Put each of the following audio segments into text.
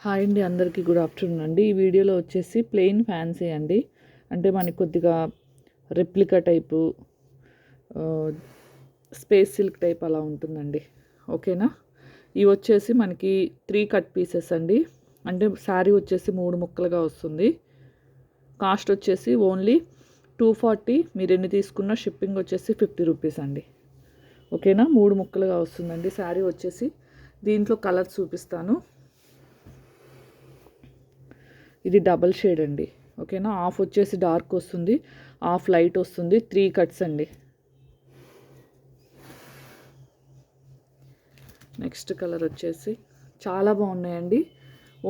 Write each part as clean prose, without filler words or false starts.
Hi అండి, అందరికీ good afternoon అండి. ఈ వీడియోలో వచ్చేసి ప్లెయిన్ ఫ్యాన్సీ అండి. అంటే మనకి కొద్దిగా replica type, space silk type అలా ఉంటుందండి. ఓకేనా. ఇవి వచ్చేసి మనకి 3 కట్ పీసెస్ అండి. అంటే శారీ వచ్చేసి 3 ముక్కలుగా వస్తుంది. కాస్ట్ వచ్చేసి ఓన్లీ 240. మీరు ఎన్ని తీసుకున్న షిప్పింగ్ వచ్చేసి 50 రూపీస్ అండి. ఓకేనా. 3 ముక్కలుగా వస్తుందండి శారీ వచ్చేసి. దీంట్లో కలర్స్ చూపిస్తాను. ఇది డబల్ షేడ్ అండి. ఓకేనా. హాఫ్ వచ్చేసి డార్క్ వస్తుంది, హాఫ్ లైట్ వస్తుంది. 3 కట్స్ అండి. నెక్స్ట్ కలర్ వచ్చేసి చాలా బాగున్నాయండి.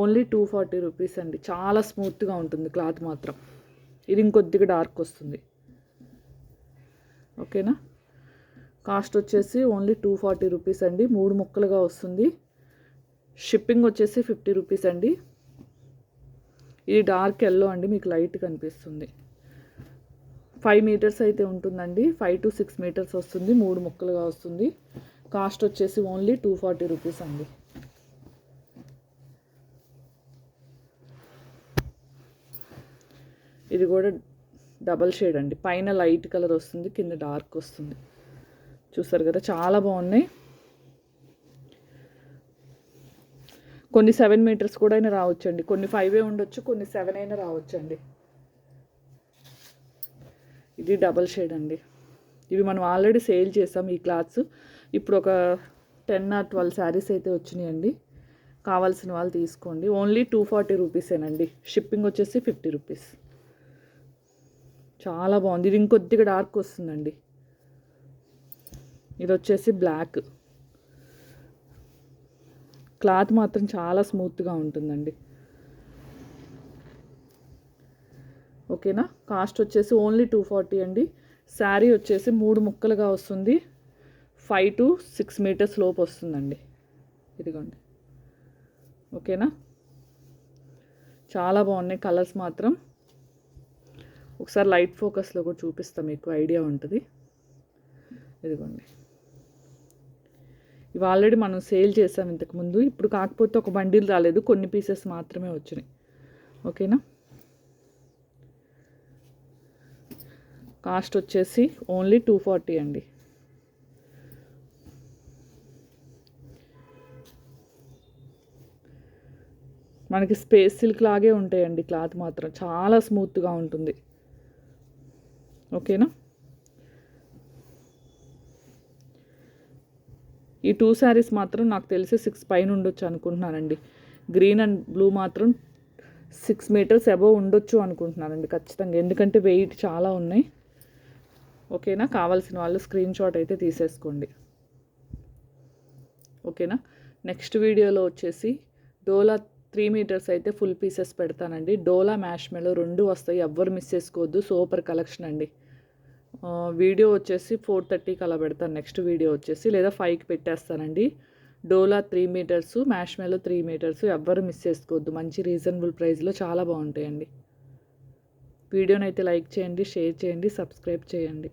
ఓన్లీ 240 రూపీస్ అండి. చాలా స్మూత్గా ఉంటుంది క్లాత్ మాత్రం. ఇది ఇంకొద్దిగా డార్క్ వస్తుంది. ఓకేనా. కాస్ట్ వచ్చేసి ఓన్లీ 240 రూపీస్ అండి. 3 ముక్కలుగా వస్తుంది. షిప్పింగ్ వచ్చేసి 50 రూపీస్ అండి. ఇది డార్క్ ఎల్లో అండి, మీకు లైట్ కనిపిస్తుంది. 5 మీటర్స్ అయితే ఉంటుందండి. 5 to 6 మీటర్స్ వస్తుంది. 3 ముక్కలుగా వస్తుంది. కాస్ట్ వచ్చేసి ఓన్లీ 240 రూపీస్ అండి. ఇది కూడా డబల్ షేడ్ అండి. పైన లైట్ కలర్ వస్తుంది, కింద డార్క్ వస్తుంది. చూసారు కదా, చాలా బాగున్నాయి. కొన్ని 7 మీటర్స్ కూడా అయినా రావచ్చండి. కొన్ని 5 ఉండొచ్చు, కొన్ని 7 అయినా రావచ్చండి. ఇది డబల్ షేడ్ అండి. ఇవి మనం ఆల్రెడీ సేల్ చేసాం ఈ క్లాత్స్. ఇప్పుడు ఒక 10 or 12 శారీస్ అయితే వచ్చినాయండి. కావాల్సిన వాళ్ళు తీసుకోండి. ఓన్లీ 240 రూపీసేనండి. షిప్పింగ్ వచ్చేసి 50 రూపీస్. చాలా బాగుంది. ఇది ఇంకొద్దిగా డార్క్ వస్తుందండి. ఇది వచ్చేసి బ్లాక్. క్లాత్ మాత్రం చాలా స్మూత్గా ఉంటుందండి. ఓకేనా. కాస్ట్ వచ్చేసి ఓన్లీ 240 అండి. శారీ వచ్చేసి 3 ముక్కలుగా వస్తుంది. 5 to 6 మీటర్స్ లోపు వస్తుందండి. ఇదిగోండి. ఓకేనా. చాలా బాగున్నాయి కలర్స్ మాత్రం. ఒకసారి లైట్ ఫోకస్లో కూడా చూపిస్తాం, మీకు ఐడియా ఉంటుంది. ఇదిగోండి. ఇవి ఆల్రెడీ మనం సేల్ చేసాం ఇంతకుముందు. ఇప్పుడు కాకపోతే ఒక బండిల్ రాలేదు, కొన్ని పీసెస్ మాత్రమే వచ్చినాయి. ఓకేనా. కాస్ట్ వచ్చేసి ఓన్లీ 240 అండి. మనకి స్పేస్ సిల్క్ లాగే ఉంటాయండి. క్లాత్ మాత్రం చాలా స్మూత్గా ఉంటుంది. ఓకేనా. ఈ 2 శారీస్ మాత్రం నాకు తెలిసి 6 పైన ఉండొచ్చు అనుకుంటున్నానండి. గ్రీన్ అండ్ బ్లూ మాత్రం 6 మీటర్స్ అబోవ్ ఉండొచ్చు అనుకుంటున్నానండి ఖచ్చితంగా, ఎందుకంటే వెయిట్ చాలా ఉన్నాయి. ఓకేనా. కావాల్సిన వాళ్ళు స్క్రీన్ షాట్ అయితే తీసేసుకోండి. ఓకేనా. నెక్స్ట్ వీడియోలో వచ్చేసి డోలా 3 మీటర్స్ అయితే ఫుల్ పీసెస్ పెడతానండి. డోలా మ్యాష్మెలో 2 వస్తాయి, ఎవ్వరు మిస్ చేసుకోవద్దు. సూపర్ కలెక్షన్ అండి. వీడియో వచ్చేసి 4:30కి అలా పెడతాను. నెక్స్ట్ వీడియో వచ్చేసి, లేదా 5కి పెట్టేస్తానండి. డోలా 3 మీటర్స్, మ్యాష్మెలో 3 మీటర్స్ ఎవ్వరు మిస్ చేసుకోవద్దు. మంచి రీజనబుల్ ప్రైస్లో చాలా బాగుంటాయండి. వీడియోని అయితే లైక్ చేయండి, షేర్ చేయండి, సబ్స్క్రైబ్ చేయండి.